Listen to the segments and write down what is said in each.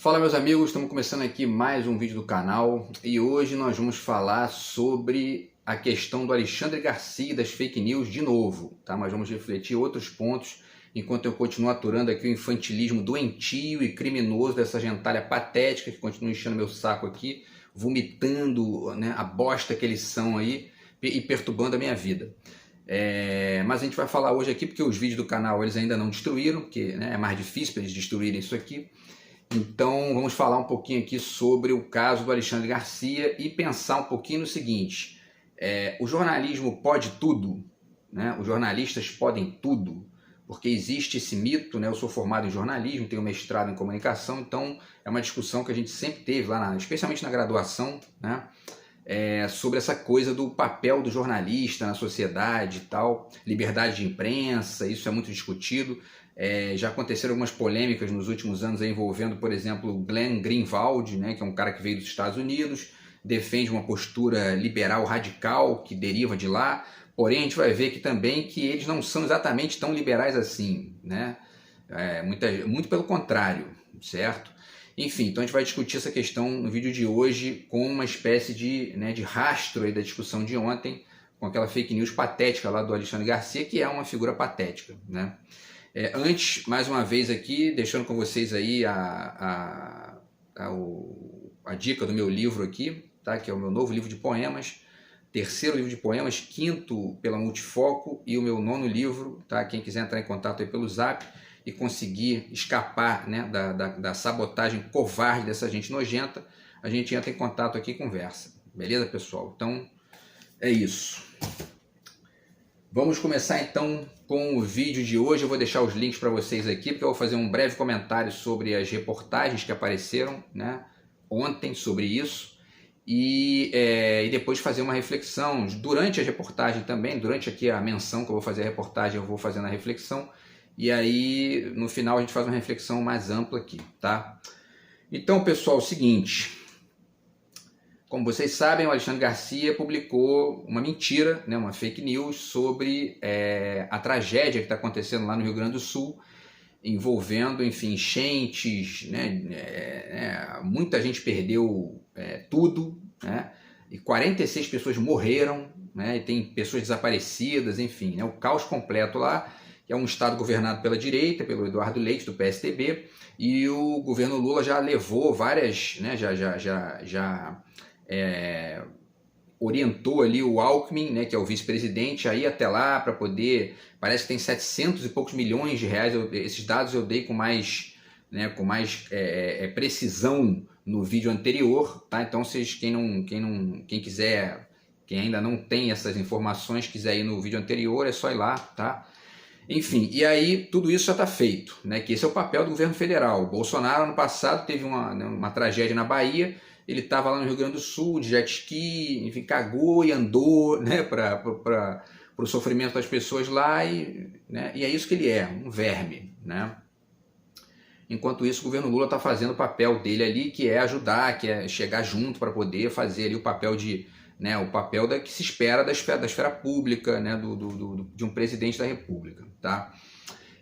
Fala meus amigos, estamos começando aqui mais um vídeo do canal e hoje nós vamos falar sobre a questão do Alexandre Garcia e das fake news de novo, tá? Mas vamos refletir outros pontos enquanto eu continuo aturando aqui o infantilismo doentio e criminoso dessa gentalha patética que continua enchendo meu saco aqui, vomitando, né, a bosta que eles são aí e perturbando a minha vida. Mas a gente vai falar hoje aqui porque os vídeos do canal eles ainda não destruíram, porque, né, é mais difícil para eles destruírem isso aqui. Então vamos falar um pouquinho aqui sobre o caso do Alexandre Garcia e pensar um pouquinho no seguinte: o jornalismo pode tudo, né? Os jornalistas podem tudo, porque existe esse mito, né? Eu sou formado em jornalismo, tenho mestrado em comunicação, então é uma discussão que a gente sempre teve lá, especialmente na graduação, né? Sobre essa coisa do papel do jornalista na sociedade e tal, liberdade de imprensa, isso é muito discutido. Já aconteceram algumas polêmicas nos últimos anos envolvendo, por exemplo, o Glenn Greenwald, né, que é um cara que veio dos Estados Unidos, defende uma postura liberal radical que deriva de lá, porém a gente vai ver que também que eles não são exatamente tão liberais assim, né? Muito pelo contrário, certo? Enfim, então a gente vai discutir essa questão no vídeo de hoje com uma espécie de, né, de rastro aí da discussão de ontem, com aquela fake news patética lá do Alexandre Garcia, que é uma figura patética, né? Antes, mais uma vez aqui, deixando com vocês aí a dica do meu livro aqui, tá? Que é o meu novo livro de poemas, terceiro livro de poemas, quinto pela Multifoco e o meu nono livro, tá? Quem quiser entrar em contato aí pelo Zap e conseguir escapar, né, da sabotagem covarde dessa gente nojenta, a gente entra em contato aqui e conversa. Beleza, pessoal? Então, é isso. Vamos começar então com o vídeo de hoje. Eu vou deixar os links para vocês aqui, porque eu vou fazer um breve comentário sobre as reportagens que apareceram, né, ontem sobre isso, e depois fazer uma reflexão durante a reportagem também, durante aqui a menção que eu vou fazer a reportagem, eu vou fazendo a reflexão, e aí no final a gente faz uma reflexão mais ampla aqui, tá? Então, pessoal, é o seguinte: como vocês sabem, o Alexandre Garcia publicou uma mentira, né, uma fake news sobre a tragédia que está acontecendo lá no Rio Grande do Sul, envolvendo, enfim, enchentes, né, muita gente perdeu tudo, né, e 46 pessoas morreram, né, e tem pessoas desaparecidas, enfim, né, o caos completo lá, que é um estado governado pela direita, pelo Eduardo Leite, do PSDB, e o governo Lula já levou várias, né, já orientou ali o Alckmin, né, que é o vice-presidente, a ir até lá para poder, parece que tem 700 e poucos milhões de reais, esses dados eu dei com mais, né, precisão no vídeo anterior, tá? Então vocês, quem quiser, quem ainda não tem essas informações, quiser ir no vídeo anterior, é só ir lá, tá? Enfim, e aí tudo isso já está feito, né, que esse é o papel do governo federal. O Bolsonaro, ano passado, teve uma tragédia na Bahia. Ele estava lá no Rio Grande do Sul, de jet ski, enfim, cagou e andou, né, para o sofrimento das pessoas lá, né, e é isso que ele é, um verme, né? Enquanto isso, o governo Lula está fazendo o papel dele ali, que é ajudar, que é chegar junto para poder fazer ali o papel de, né, o papel que se espera da esfera pública, né, de um presidente da República, tá?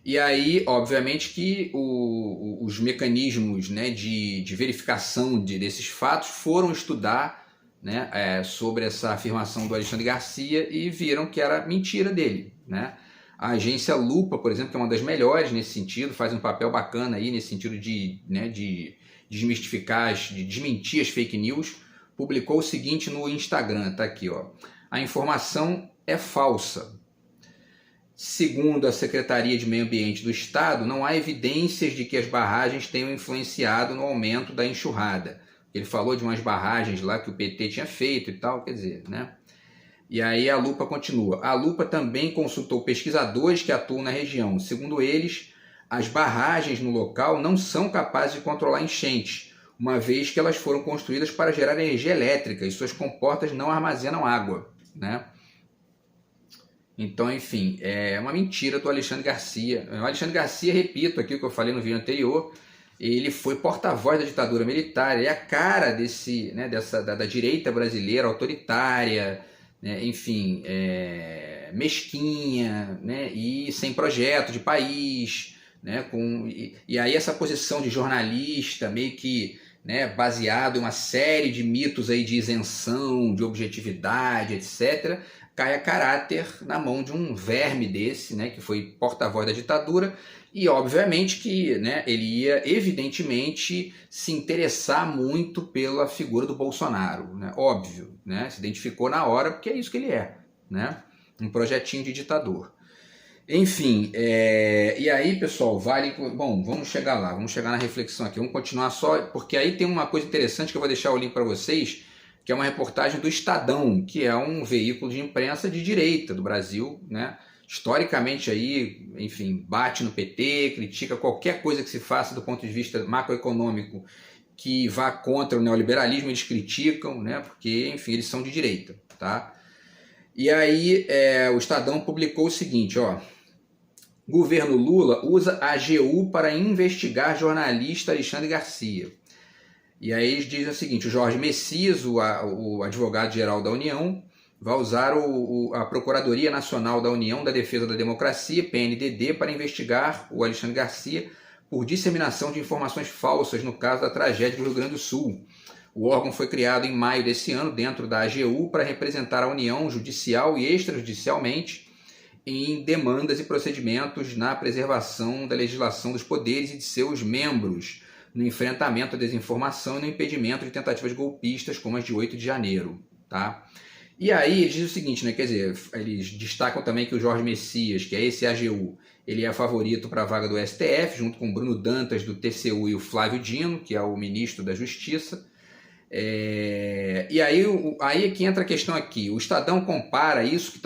E aí, obviamente, que os mecanismos, né, de verificação desses fatos foram estudar, né, sobre essa afirmação do Alexandre Garcia e viram que era mentira dele, né? A agência Lupa, por exemplo, que é uma das melhores nesse sentido, faz um papel bacana aí nesse sentido de, né, de desmistificar, de desmentir as fake news, publicou o seguinte no Instagram, tá aqui, ó: a informação é falsa. Segundo a Secretaria de Meio Ambiente do Estado, não há evidências de que as barragens tenham influenciado no aumento da enxurrada. Ele falou de umas barragens lá que o PT tinha feito e tal, quer dizer, né? E aí a Lupa continua. A Lupa também consultou pesquisadores que atuam na região. Segundo eles, as barragens no local não são capazes de controlar enchentes, uma vez que elas foram construídas para gerar energia elétrica e suas comportas não armazenam água, né? Então, enfim, é uma mentira do Alexandre Garcia. O Alexandre Garcia, repito aqui o que eu falei no vídeo anterior, ele foi porta-voz da ditadura militar, ele é a cara desse, né, da direita brasileira autoritária, né, enfim, mesquinha, né, e sem projeto de país, né, e aí essa posição de jornalista meio que, né, baseado em uma série de mitos aí de isenção, de objetividade, etc., cai a caráter na mão de um verme desse, né, que foi porta-voz da ditadura, e obviamente que, né, ele ia evidentemente se interessar muito pela figura do Bolsonaro, né, óbvio, né, se identificou na hora porque é isso que ele é, né, um projetinho de ditador. Enfim, e aí, pessoal, vale... Bom, vamos chegar lá, vamos chegar na reflexão aqui. Vamos continuar só, porque aí tem uma coisa interessante que eu vou deixar o link para vocês, que é uma reportagem do Estadão, que é um veículo de imprensa de direita do Brasil, né? Historicamente aí, enfim, bate no PT, critica qualquer coisa que se faça do ponto de vista macroeconômico que vá contra o neoliberalismo, eles criticam, né? Porque, enfim, eles são de direita, tá? E aí, o Estadão publicou o seguinte, ó... Governo Lula usa a AGU para investigar jornalista Alexandre Garcia. E aí eles dizem o seguinte, o Jorge Messias, o advogado-geral da União, vai usar a Procuradoria Nacional da União da Defesa da Democracia, PNDD, para investigar o Alexandre Garcia por disseminação de informações falsas no caso da tragédia do Rio Grande do Sul. O órgão foi criado em maio desse ano dentro da AGU para representar a União judicial e extrajudicialmente em demandas e procedimentos na preservação da legislação dos poderes e de seus membros, no enfrentamento à desinformação e no impedimento de tentativas golpistas como as de 8 de janeiro. Tá? E aí eles dizem o seguinte, né? Quer dizer, eles destacam também que o Jorge Messias, que é esse AGU, ele é favorito para a vaga do STF, junto com o Bruno Dantas do TCU e o Flávio Dino, que é o ministro da Justiça. E aí é que entra a questão aqui. O Estadão compara isso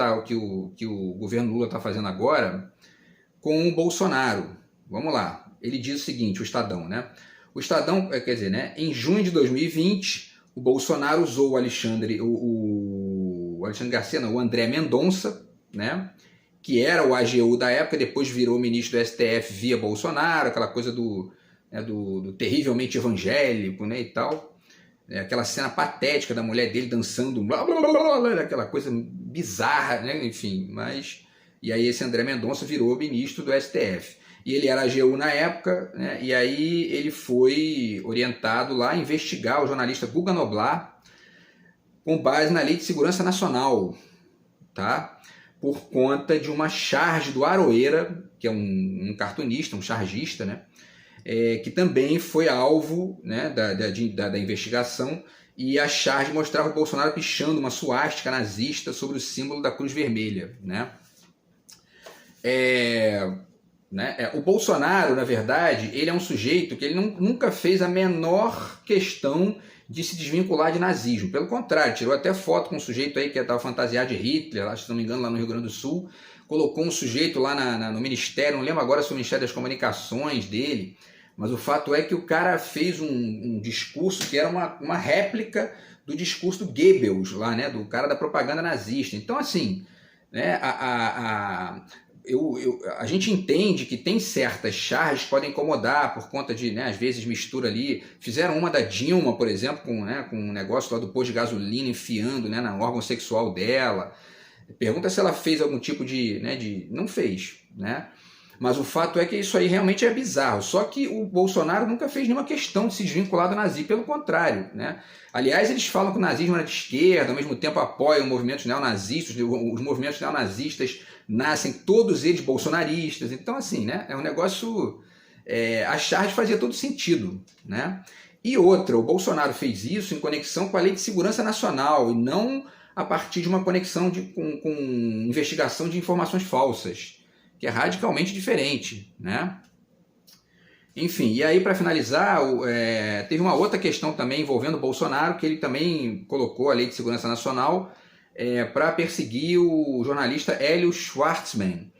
que o governo Lula está fazendo agora com o Bolsonaro. Vamos lá. Ele diz o seguinte, o Estadão, né? O Estadão, quer dizer, né? Em junho de 2020, o Bolsonaro usou o Alexandre Garcia, não, o André Mendonça, né? Que era o AGU da época, depois virou ministro do STF via Bolsonaro, aquela coisa do terrivelmente evangélico, né, e tal. Aquela cena patética da mulher dele dançando, blá, blá, blá, blá, aquela coisa bizarra, né? Enfim, mas... E aí esse André Mendonça virou ministro do STF. E ele era AGU na época, né? E aí ele foi orientado lá a investigar o jornalista Guga Noblar com base na Lei de Segurança Nacional, tá? Por conta de uma charge do Aroeira, que é um cartunista, um chargista, né? Que também foi alvo, né, da investigação, e a charge mostrava o Bolsonaro pichando uma suástica nazista sobre o símbolo da Cruz Vermelha. Né? O Bolsonaro, na verdade, ele é um sujeito que ele nunca fez a menor questão de se desvincular de nazismo. Pelo contrário, tirou até foto com um sujeito aí que estava fantasiado de Hitler, lá, se não me engano, lá no Rio Grande do Sul, colocou um sujeito lá no Ministério, não lembro agora se foi o Ministério das Comunicações dele, mas o fato é que o cara fez um discurso que era uma réplica do discurso do Goebbels, lá, né, do cara da propaganda nazista. Então, assim, né, a gente entende que tem certas charges que podem incomodar por conta de, né, às vezes mistura ali. Fizeram uma da Dilma, por exemplo, com um negócio lá do posto de gasolina enfiando, né, no órgão sexual dela. Pergunta se ela fez algum tipo de... Não fez, né? Mas o fato é que isso aí realmente é bizarro. Só que o Bolsonaro nunca fez nenhuma questão de se desvincular do nazismo, pelo contrário, né? Aliás, eles falam que o nazismo era de esquerda, ao mesmo tempo apoiam movimentos neonazistas, os movimentos neonazistas nascem todos eles bolsonaristas. Então, assim, né? É um negócio... a charge fazia todo sentido, né? E outra, o Bolsonaro fez isso em conexão com a Lei de Segurança Nacional e não a partir de uma conexão com investigação de informações falsas, que é radicalmente diferente, né? Enfim, e aí para finalizar, teve uma outra questão também envolvendo o Bolsonaro, que ele também colocou a Lei de Segurança Nacional para perseguir o jornalista Hélio Schwartzman,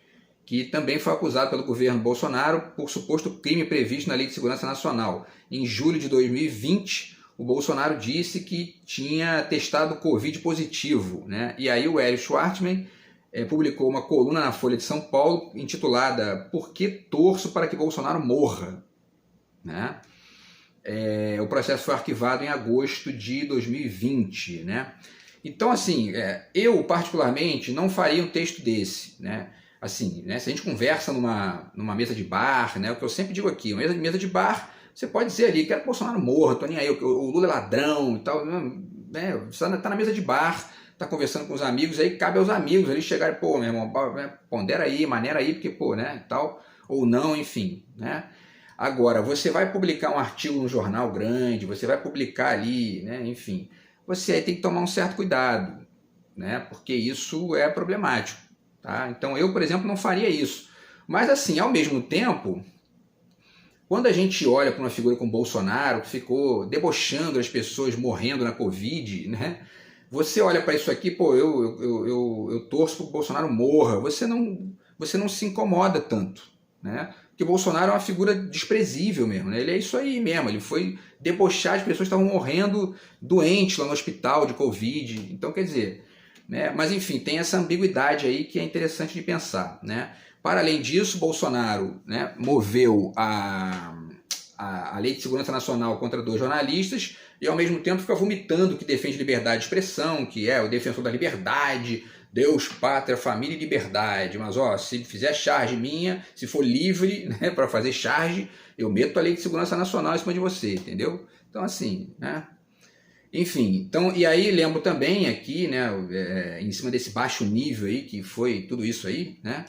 que também foi acusado pelo governo Bolsonaro por suposto crime previsto na Lei de Segurança Nacional. Em julho de 2020, o Bolsonaro disse que tinha testado Covid positivo, né? E aí o Hélio Schwartzman publicou uma coluna na Folha de São Paulo intitulada "Por que torço para que Bolsonaro morra?", né? O processo foi arquivado em agosto de 2020, né? Então, assim, eu particularmente não faria um texto desse, né? assim, né? Se a gente conversa numa mesa de bar, né? O que eu sempre digo aqui, uma mesa de bar, você pode dizer ali, quero que o Bolsonaro morra, tô nem aí, o Lula é ladrão e tal, né? Você tá na mesa de bar, tá conversando com os amigos, aí cabe aos amigos ali chegarem, pô, meu irmão, pondera aí, maneira aí, porque, pô, né, tal, ou não, enfim, né? Agora, você vai publicar um artigo no jornal grande, você vai publicar ali, né, enfim, você aí tem que tomar um certo cuidado, né, porque isso é problemático, tá? Então, eu, por exemplo, não faria isso. Mas, assim, ao mesmo tempo, quando a gente olha para uma figura como Bolsonaro, que ficou debochando as pessoas morrendo na Covid, né? Você olha para isso aqui, pô, eu torço para que o Bolsonaro morra. Você não se incomoda tanto, né? Porque o Bolsonaro é uma figura desprezível mesmo, né? Ele é isso aí mesmo, ele foi debochar, as pessoas estavam morrendo doentes lá no hospital de Covid. Então, quer dizer, né? Mas enfim, tem essa ambiguidade aí que é interessante de pensar, né? Para além disso, Bolsonaro, né, moveu a Lei de Segurança Nacional contra 2 jornalistas e ao mesmo tempo fica vomitando que defende liberdade de expressão, que é o defensor da liberdade, Deus, pátria, família e liberdade. Mas ó, se fizer charge minha, se for livre, né, para fazer charge, eu meto a Lei de Segurança Nacional em cima de você, entendeu? Então assim, né? Enfim, então, e aí lembro também aqui, né, em cima desse baixo nível aí, que foi tudo isso aí, né,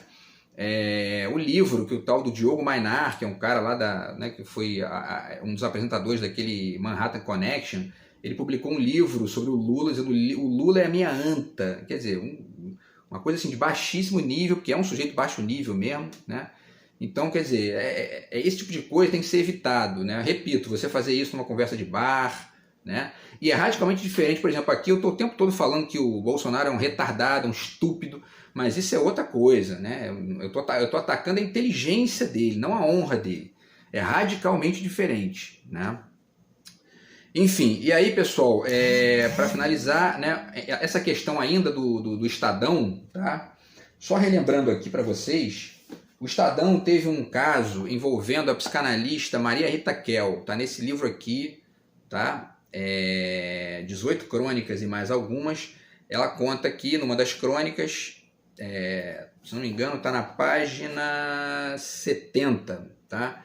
o livro que o tal do Diogo Mainar, que é um cara lá né, que foi um dos apresentadores daquele Manhattan Connection, ele publicou um livro sobre o Lula, dizendo o Lula é a minha anta, quer dizer, uma coisa assim de baixíssimo nível, porque é um sujeito baixo nível mesmo, né? Então, quer dizer, esse tipo de coisa tem que ser evitado, né? Repito, você fazer isso numa conversa de bar, né? E é radicalmente diferente, por exemplo, aqui eu estou o tempo todo falando que o Bolsonaro é um retardado, um estúpido, mas isso é outra coisa, né? Eu tô atacando a inteligência dele, não a honra dele. É radicalmente diferente, né? Enfim, e aí, pessoal, para finalizar, né, essa questão ainda do Estadão, tá? Só relembrando aqui para vocês, o Estadão teve um caso envolvendo a psicanalista Maria Rita Kell, tá nesse livro aqui, tá? 18 crônicas e mais algumas. Ela conta aqui numa das crônicas, se não me engano, está na página 70, tá?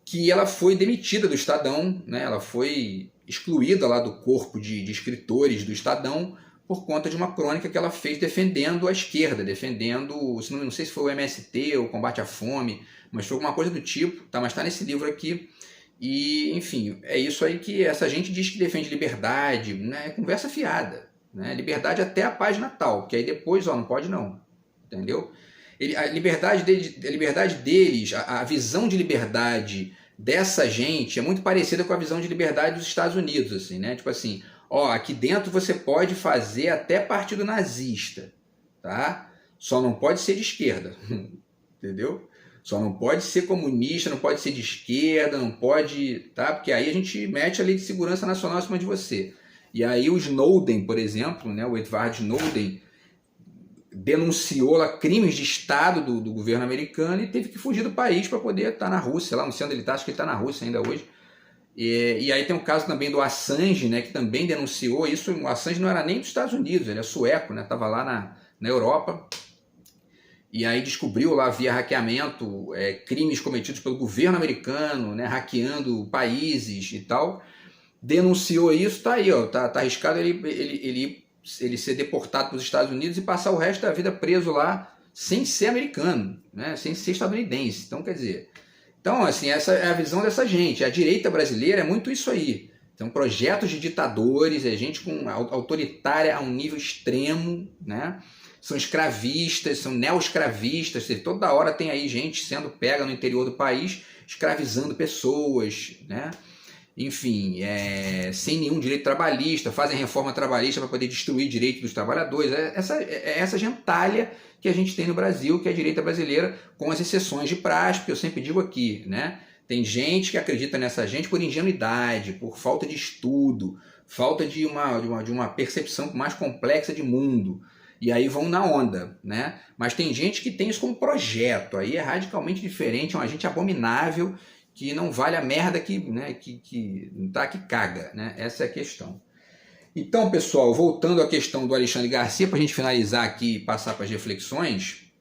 Que ela foi demitida do Estadão, né? Ela foi excluída lá do corpo de escritores do Estadão por conta de uma crônica que ela fez defendendo a esquerda, defendendo, não sei se foi o MST ou o combate à fome, mas foi alguma coisa do tipo, tá? Mas está nesse livro aqui. E, enfim, é isso aí que essa gente diz que defende liberdade, né? É conversa fiada, né? Liberdade até a página tal, que aí depois, ó, não pode não, entendeu? A liberdade deles, a visão de liberdade dessa gente é muito parecida com a visão de liberdade dos Estados Unidos, assim, né? Tipo assim, ó, aqui dentro você pode fazer até partido nazista, tá? Só não pode ser de esquerda, entendeu? Só não pode ser comunista, não pode ser de esquerda, não pode, tá? Porque aí a gente mete a Lei de Segurança Nacional em cima de você. E aí o Snowden, por exemplo, né, o Edward Snowden, denunciou lá crimes de Estado do governo americano e teve que fugir do país para poder estar na Rússia, lá não sei onde ele está, acho que ele está na Rússia ainda hoje. E aí tem o caso também do Assange, né, que também denunciou isso. O Assange não era nem dos Estados Unidos, ele é sueco, né, estava lá na Europa. E aí descobriu lá via hackeamento crimes cometidos pelo governo americano, né, hackeando países e tal. Denunciou isso, tá aí, ó, tá arriscado ele ser deportado para os Estados Unidos e passar o resto da vida preso lá sem ser americano, né, sem ser estadunidense. Então, quer dizer, então, assim, essa é a visão dessa gente. A direita brasileira é muito isso aí. São projetos de ditadores, é gente autoritária a um nível extremo, né? São escravistas, são neo-escravistas, toda hora tem aí gente sendo pega no interior do país, escravizando pessoas, né? Enfim, sem nenhum direito trabalhista, fazem reforma trabalhista para poder destruir direitos dos trabalhadores. Essa gentalha que a gente tem no Brasil, que é a direita brasileira, com as exceções de praxe, que eu sempre digo aqui, né? Tem gente que acredita nessa gente por ingenuidade, por falta de estudo, falta de uma percepção mais complexa de mundo. E aí vão na onda, né? Mas tem gente que tem isso como projeto, aí é radicalmente diferente, é um agente abominável que não vale a merda que caga, né? Essa é a questão. Então, pessoal, voltando à questão do Alexandre Garcia, para a gente finalizar aqui e passar para as reflexões,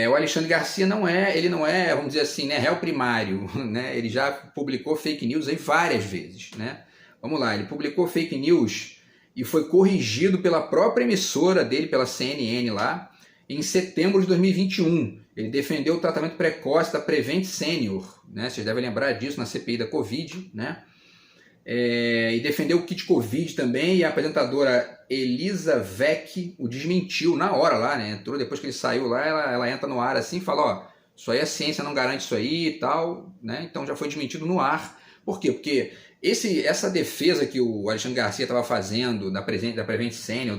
O Alexandre Garcia ele não é, vamos dizer assim, né, réu primário, né? Ele já publicou fake news aí várias vezes, né? Vamos lá, ele publicou fake news e foi corrigido pela própria emissora dele, pela CNN lá, em setembro de 2021. Ele defendeu o tratamento precoce da Prevent Senior, né? Vocês devem lembrar disso na CPI da Covid, né? E defendeu o kit Covid também, e a apresentadora Elisa Vec o desmentiu na hora lá, né? Entrou depois que ele saiu lá, ela entra no ar assim e fala, ó, isso aí a ciência não garante isso aí e tal, né? Então já foi desmentido no ar. Por quê? Porque essa defesa que o Alexandre Garcia estava fazendo da Prevent Senior,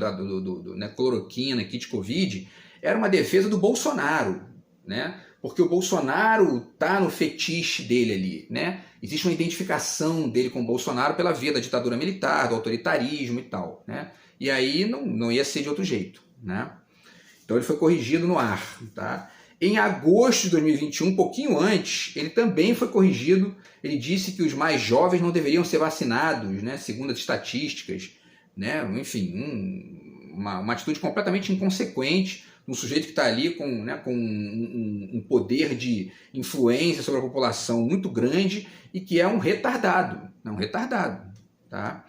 né, cloroquina, kit Covid, era uma defesa do Bolsonaro, né? Porque o Bolsonaro tá no fetiche dele ali, né? Existe uma identificação dele com o Bolsonaro pela via da ditadura militar, do autoritarismo e tal, né? E aí não ia ser de outro jeito, né? Então ele foi corrigido no ar, tá? Em agosto de 2021, um pouquinho antes, ele também foi corrigido. Ele disse que os mais jovens não deveriam ser vacinados, né? Segundo as estatísticas, né? Enfim, uma atitude completamente inconsequente. Um sujeito que está ali com, né, com um poder de influência sobre a população muito grande e que é um retardado, tá?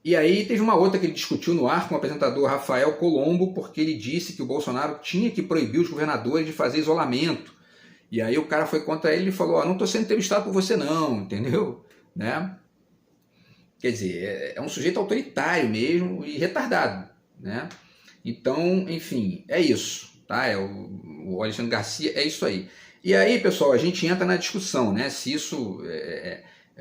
E aí teve uma outra que ele discutiu no ar com o apresentador Rafael Colombo, porque ele disse que o Bolsonaro tinha que proibir os governadores de fazer isolamento. E aí o cara foi contra ele e falou, ó, não estou sendo entrevistado por você não, entendeu? Né? Quer dizer, é um sujeito autoritário mesmo e retardado, né? Então, enfim, é isso, tá? O Alexandre Garcia é isso aí. E aí, pessoal, a gente entra na discussão, né? Se isso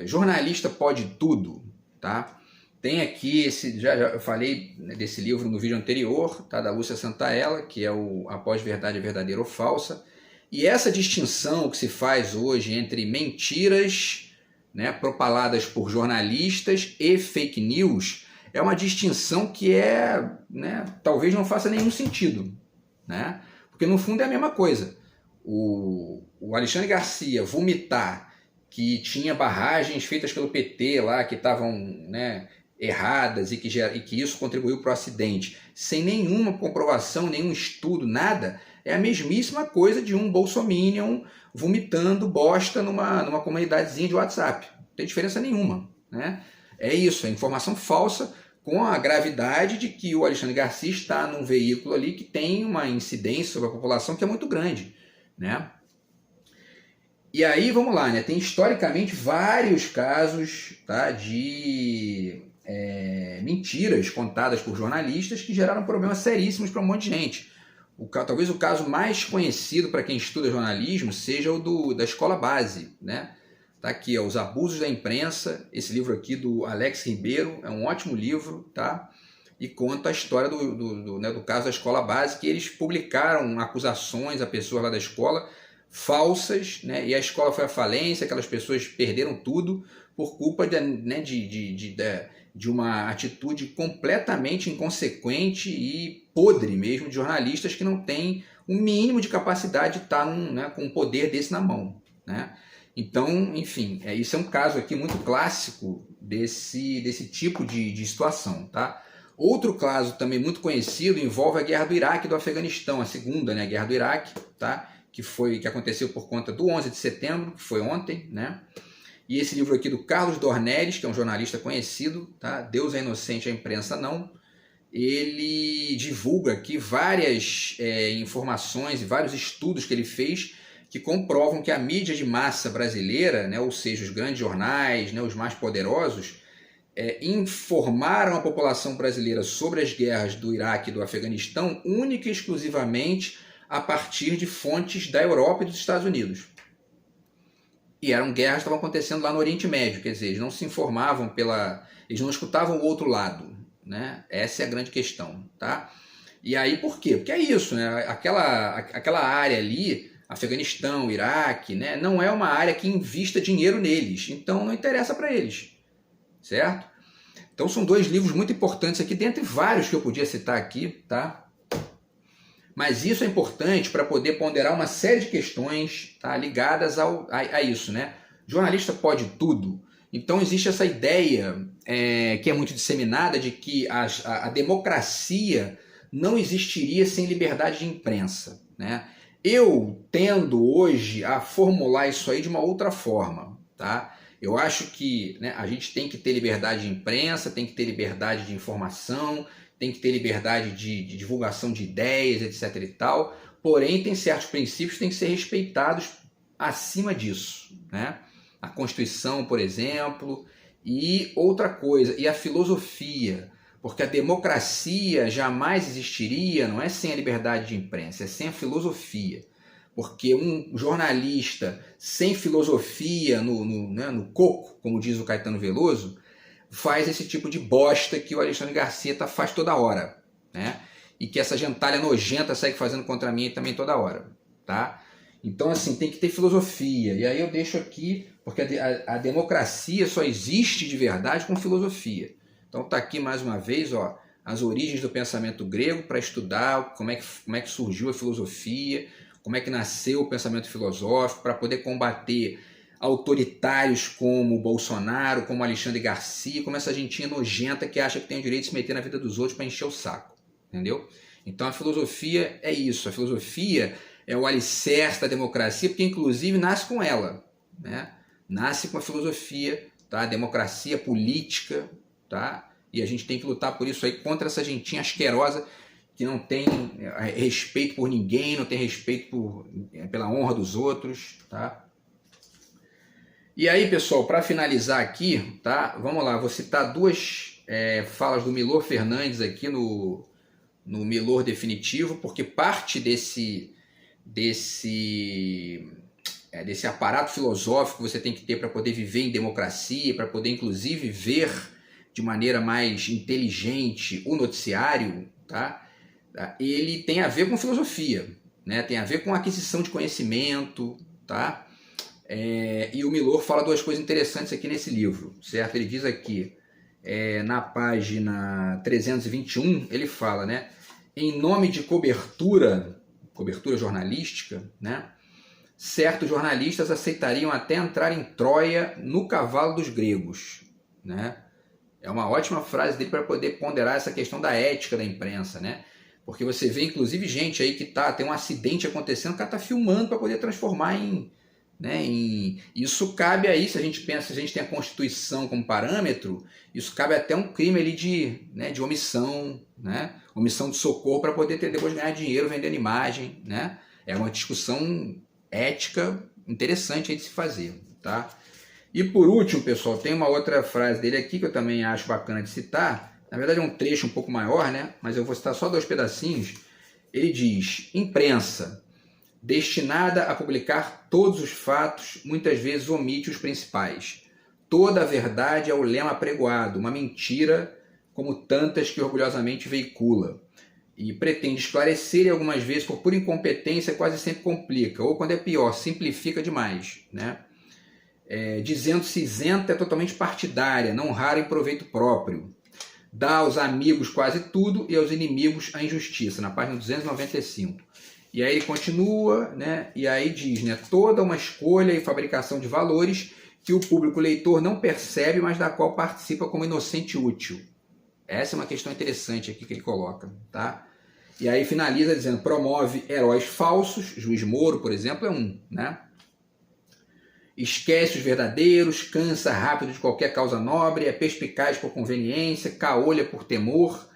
jornalista pode tudo, tá? Tem aqui já eu falei desse livro no vídeo anterior, tá? Da Lúcia Santaella, que é A Pós-Verdade é Verdadeira ou Falsa. E essa distinção que se faz hoje entre mentiras, né, propaladas por jornalistas e fake news é uma distinção que né, talvez não faça nenhum sentido, né? Porque no fundo é a mesma coisa. O Alexandre Garcia vomitar que tinha barragens feitas pelo PT lá que estavam, né, erradas e que isso contribuiu para o acidente, sem nenhuma comprovação, nenhum estudo, nada, é a mesmíssima coisa de um bolsominion vomitando bosta numa comunidadezinha de WhatsApp. Não tem diferença nenhuma, né? É isso, é informação falsa com a gravidade de que o Alexandre Garcia está num veículo ali que tem uma incidência sobre a população que é muito grande, né? E aí, vamos lá, né? Tem historicamente vários casos, tá, de mentiras contadas por jornalistas que geraram problemas seríssimos para um monte de gente. Talvez o caso mais conhecido para quem estuda jornalismo seja o da Escola Base, né? Tá aqui, Os Abusos da Imprensa, esse livro aqui do Alex Ribeiro, é um ótimo livro, tá? E conta a história do caso da Escola Base, que eles publicaram acusações a pessoas lá da escola falsas, né? E a escola foi à falência, aquelas pessoas perderam tudo por culpa de uma atitude completamente inconsequente e podre mesmo de jornalistas que não têm o mínimo de capacidade de estar com um poder desse na mão, né? Então, enfim, isso é um caso aqui muito clássico desse tipo de situação, tá? Outro caso também muito conhecido envolve a Guerra do Iraque e do Afeganistão, a segunda, né, Guerra do Iraque, tá? Que aconteceu por conta do 11 de setembro, que foi ontem, né? E esse livro aqui do Carlos Dornelles, que é um jornalista conhecido, tá? Deus é inocente, a imprensa não. Ele divulga aqui várias informações e vários estudos que ele fez que comprovam que a mídia de massa brasileira, né, ou seja, os grandes jornais, né, os mais poderosos, informaram a população brasileira sobre as guerras do Iraque e do Afeganistão única e exclusivamente a partir de fontes da Europa e dos Estados Unidos. E eram guerras que estavam acontecendo lá no Oriente Médio, quer dizer, eles não se informavam eles não escutavam o outro lado, né? Essa é a grande questão, tá? E aí por quê? Porque é isso, né? Aquela área ali, Afeganistão, Iraque, né? Não é uma área que invista dinheiro neles, então não interessa para eles, certo? Então são dois livros muito importantes aqui, dentre vários que eu podia citar aqui, tá? Mas isso é importante para poder ponderar uma série de questões, tá, ligadas a isso, né? Jornalista pode tudo. Então existe essa ideia que é muito disseminada de que a democracia não existiria sem liberdade de imprensa, né? Eu tendo hoje a formular isso aí de uma outra forma, tá? Eu acho que, né, a gente tem que ter liberdade de imprensa, tem que ter liberdade de informação, tem que ter liberdade de divulgação de ideias, etc e tal, porém tem certos princípios que têm que ser respeitados acima disso, né? A Constituição, por exemplo, e outra coisa, e a filosofia, porque a democracia jamais existiria, não é sem a liberdade de imprensa, é sem a filosofia. Porque um jornalista sem filosofia no coco, como diz o Caetano Veloso, faz esse tipo de bosta que o Alexandre Garcia faz toda hora, né? E que essa gentalha nojenta segue fazendo contra mim também toda hora, tá? Então, assim, tem que ter filosofia. E aí eu deixo aqui, porque a democracia só existe de verdade com filosofia. Então tá aqui mais uma vez, ó, as origens do pensamento grego para estudar como é que surgiu a filosofia, como é que nasceu o pensamento filosófico, para poder combater autoritários como Bolsonaro, como Alexandre Garcia, como essa gentinha nojenta que acha que tem o direito de se meter na vida dos outros para encher o saco, entendeu? Então a filosofia é isso, a filosofia é o alicerce da democracia, porque inclusive nasce com ela, né? Nasce com a filosofia, tá? A democracia política, tá? E a gente tem que lutar por isso aí contra essa gentinha asquerosa que não tem respeito por ninguém, não tem respeito pela honra dos outros, tá? E aí, pessoal, para finalizar aqui, tá? Vamos lá, vou citar duas falas do Milor Fernandes aqui no Milor Definitivo, porque parte desse aparato filosófico que você tem que ter para poder viver em democracia, para poder inclusive ver de maneira mais inteligente o noticiário, tá? Ele tem a ver com filosofia, né? Tem a ver com aquisição de conhecimento, tá? E o Milor fala duas coisas interessantes aqui nesse livro, certo? Ele diz aqui, na página 321, ele fala, né? Em nome de cobertura jornalística, né? Certos jornalistas aceitariam até entrar em Troia no cavalo dos gregos, né? É uma ótima frase dele para poder ponderar essa questão da ética da imprensa, né? Porque você vê, inclusive, gente aí que tem um acidente acontecendo, o cara tá filmando para poder transformar Isso cabe aí, se a gente pensa, se a gente tem a Constituição como parâmetro, isso cabe até um crime ali de omissão, né? Omissão de socorro para poder depois ganhar dinheiro vendendo imagem, né? É uma discussão ética interessante aí de se fazer, tá? E por último, pessoal, tem uma outra frase dele aqui que eu também acho bacana de citar. Na verdade é um trecho um pouco maior, né? Mas eu vou citar só dois pedacinhos. Ele diz: imprensa, destinada a publicar todos os fatos, muitas vezes omite os principais. Toda a verdade é o lema apregoado, uma mentira como tantas que orgulhosamente veicula. E pretende esclarecer e algumas vezes, por pura incompetência, quase sempre complica. Ou quando é pior, simplifica demais, né? Dizendo-se isenta, é totalmente partidária, não rara em proveito próprio. Dá aos amigos quase tudo e aos inimigos a injustiça, na página 295. E aí ele continua, né? E aí diz, né? Toda uma escolha e fabricação de valores que o público leitor não percebe, mas da qual participa como inocente útil. Essa é uma questão interessante aqui que ele coloca, tá? E aí finaliza dizendo, promove heróis falsos, Juiz Moro, por exemplo, é um, né? Esquece os verdadeiros, cansa rápido de qualquer causa nobre, é perspicaz por conveniência, caolha por temor,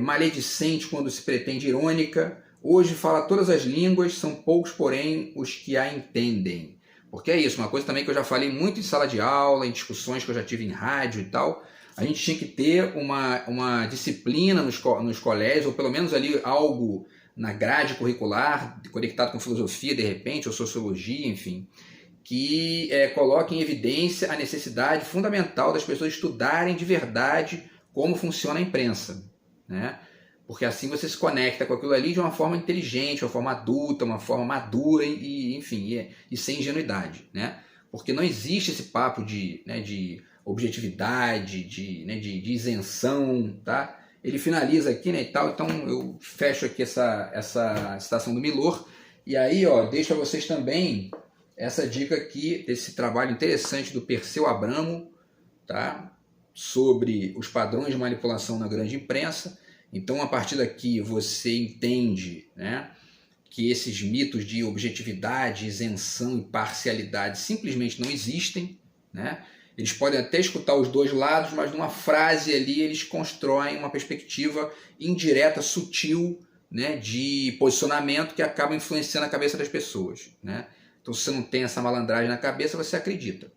maledicente quando se pretende irônica. Hoje fala todas as línguas, são poucos, porém, os que a entendem. Porque é isso, uma coisa também que eu já falei muito em sala de aula, em discussões que eu já tive em rádio e tal, a gente tinha que ter uma disciplina nos colégios, ou pelo menos ali algo na grade curricular, conectado com filosofia de repente, ou sociologia, enfim, que coloque em evidência a necessidade fundamental das pessoas estudarem de verdade como funciona a imprensa, né? Porque assim você se conecta com aquilo ali de uma forma inteligente, uma forma adulta, uma forma madura e enfim, e sem ingenuidade, né? Porque não existe esse papo de objetividade, de isenção, tá? Ele finaliza aqui, né, e tal, então eu fecho aqui essa citação do Milor, e aí, ó, deixo a vocês também essa dica aqui, desse trabalho interessante do Perseu Abramo, tá? Sobre os padrões de manipulação na grande imprensa. Então, a partir daqui, você entende, né, que esses mitos de objetividade, isenção e parcialidade simplesmente não existem, né? Eles podem até escutar os dois lados, mas numa frase ali eles constroem uma perspectiva indireta, sutil, né, de posicionamento que acaba influenciando a cabeça das pessoas, né? Então, se você não tem essa malandragem na cabeça, você acredita,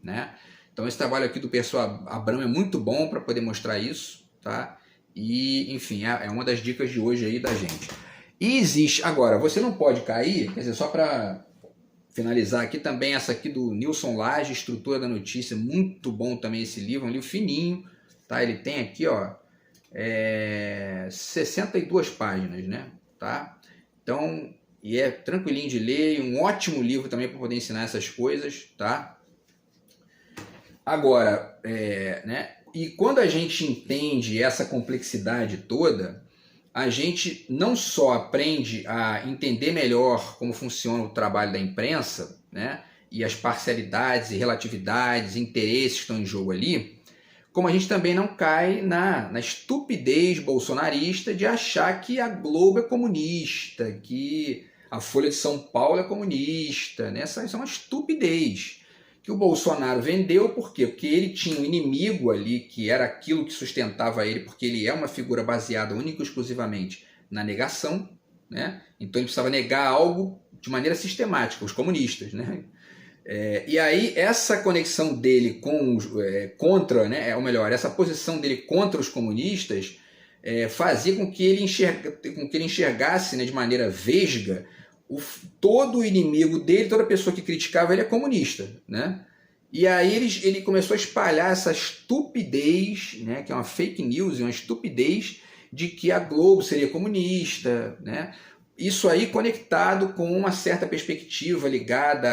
né? Então, esse trabalho aqui do professor Abrão é muito bom para poder mostrar isso, tá? E, enfim, é uma das dicas de hoje aí da gente. E existe, agora, você não pode cair, quer dizer, só para finalizar aqui também, essa aqui do Nilson Lage, Estrutura da Notícia, muito bom também esse livro, um livro fininho, tá? Ele tem aqui, ó, 62 páginas, né? Tá? Então, e é tranquilinho de ler, e um ótimo livro também para poder ensinar essas coisas, tá? Agora, né? E quando a gente entende essa complexidade toda, a gente não só aprende a entender melhor como funciona o trabalho da imprensa, né, e as parcialidades e relatividades, interesses que estão em jogo ali, como a gente também não cai na estupidez bolsonarista de achar que a Globo é comunista, que a Folha de São Paulo é comunista, né? Isso é uma estupidez que o Bolsonaro vendeu. Por quê? Porque ele tinha um inimigo ali, que era aquilo que sustentava ele, porque ele é uma figura baseada única e exclusivamente na negação, né? Então ele precisava negar algo de maneira sistemática, os comunistas, né? E aí essa conexão dele contra, né, ou melhor, essa posição dele contra os comunistas fazia com que ele enxergasse, né, de maneira vesga, todo o inimigo dele, toda pessoa que criticava ele é comunista, né? E aí ele começou a espalhar essa estupidez, né, que é uma fake news, uma estupidez de que a Globo seria comunista, né? Isso aí conectado com uma certa perspectiva ligada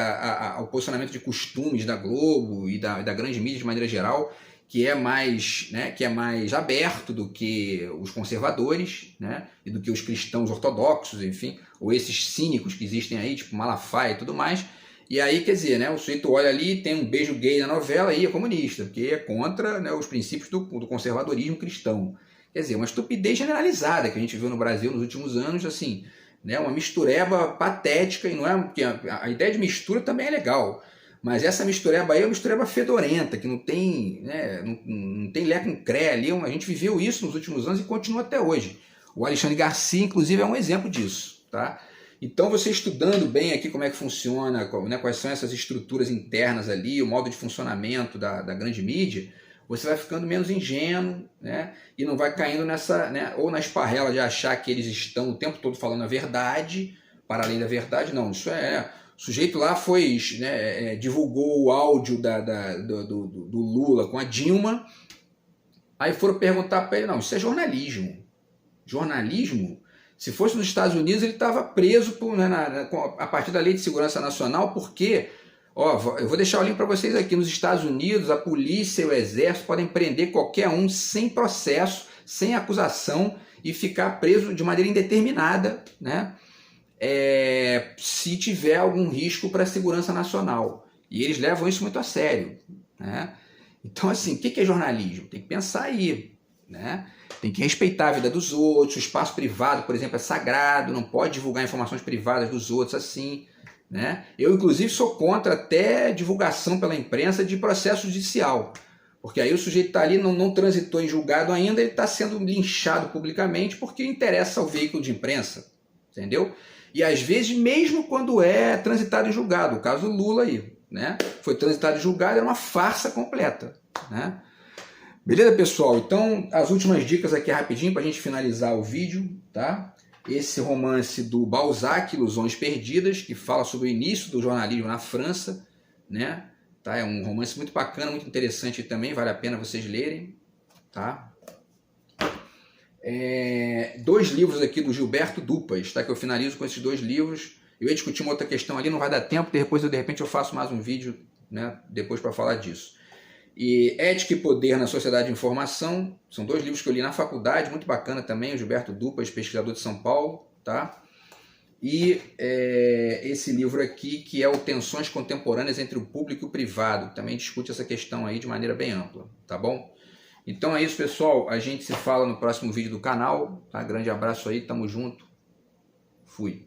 ao posicionamento de costumes da Globo e da grande mídia de maneira geral, que é mais, né, que é mais aberto do que os conservadores, né, e do que os cristãos ortodoxos, enfim, ou esses cínicos que existem aí, tipo Malafaia e tudo mais. E aí, quer dizer, né, o sujeito olha ali, tem um beijo gay na novela e é comunista, porque é contra, né, os princípios do conservadorismo cristão. Quer dizer, uma estupidez generalizada que a gente viu no Brasil nos últimos anos, assim, né, uma mistureba patética, e não é, porque a ideia de mistura também é legal, mas essa mistureba aí é uma mistureba fedorenta, que não tem, né, não tem lé com cré ali. A gente viveu isso nos últimos anos e continua até hoje. O Alexandre Garcia, inclusive, é um exemplo disso, tá? Então, você estudando bem aqui como é que funciona, né, quais são essas estruturas internas ali, o modo de funcionamento da grande mídia, você vai ficando menos ingênuo, né, e não vai caindo nessa, né, ou na esparrela de achar que eles estão o tempo todo falando a verdade, para além da verdade. Não, isso o sujeito lá foi, né, divulgou o áudio do Lula com a Dilma, aí foram perguntar para ele, não, isso é jornalismo. Jornalismo? Se fosse nos Estados Unidos, ele estava preso a partir da Lei de Segurança Nacional, porque, ó, eu vou deixar o link para vocês aqui, nos Estados Unidos, a polícia e o exército podem prender qualquer um sem processo, sem acusação, e ficar preso de maneira indeterminada, né? Se tiver algum risco para a segurança nacional. E eles levam isso muito a sério, né? Então, assim, o que é jornalismo? Tem que pensar aí, né? Tem que respeitar a vida dos outros. O espaço privado, por exemplo, é sagrado, não pode divulgar informações privadas dos outros assim, né? Eu, inclusive, sou contra até divulgação pela imprensa de processo judicial, porque aí o sujeito está ali, não transitou em julgado ainda, ele está sendo linchado publicamente porque interessa ao veículo de imprensa, entendeu? E às vezes, mesmo quando é transitado em julgado, o caso do Lula aí, né? Foi transitado em julgado, era uma farsa completa, né? Beleza, pessoal? Então, as últimas dicas aqui rapidinho para a gente finalizar o vídeo, tá? Esse romance do Balzac, Ilusões Perdidas, que fala sobre o início do jornalismo na França, né? Tá? É um romance muito bacana, muito interessante também, vale a pena vocês lerem, tá? 2 livros aqui do Gilberto Dupas, tá? Que eu finalizo com esses 2 livros. Eu ia discutir uma outra questão ali, não vai dar tempo, depois de repente eu faço mais um vídeo, né, depois para falar disso. E Ética e Poder na Sociedade de Informação, são 2 livros que eu li na faculdade, muito bacana também, o Gilberto Dupas, pesquisador de São Paulo, tá? E esse livro aqui, que é o Tensões Contemporâneas entre o Público e o Privado, também discute essa questão aí de maneira bem ampla, tá bom? Então é isso, pessoal, a gente se fala no próximo vídeo do canal, tá? Grande abraço aí, tamo junto, fui!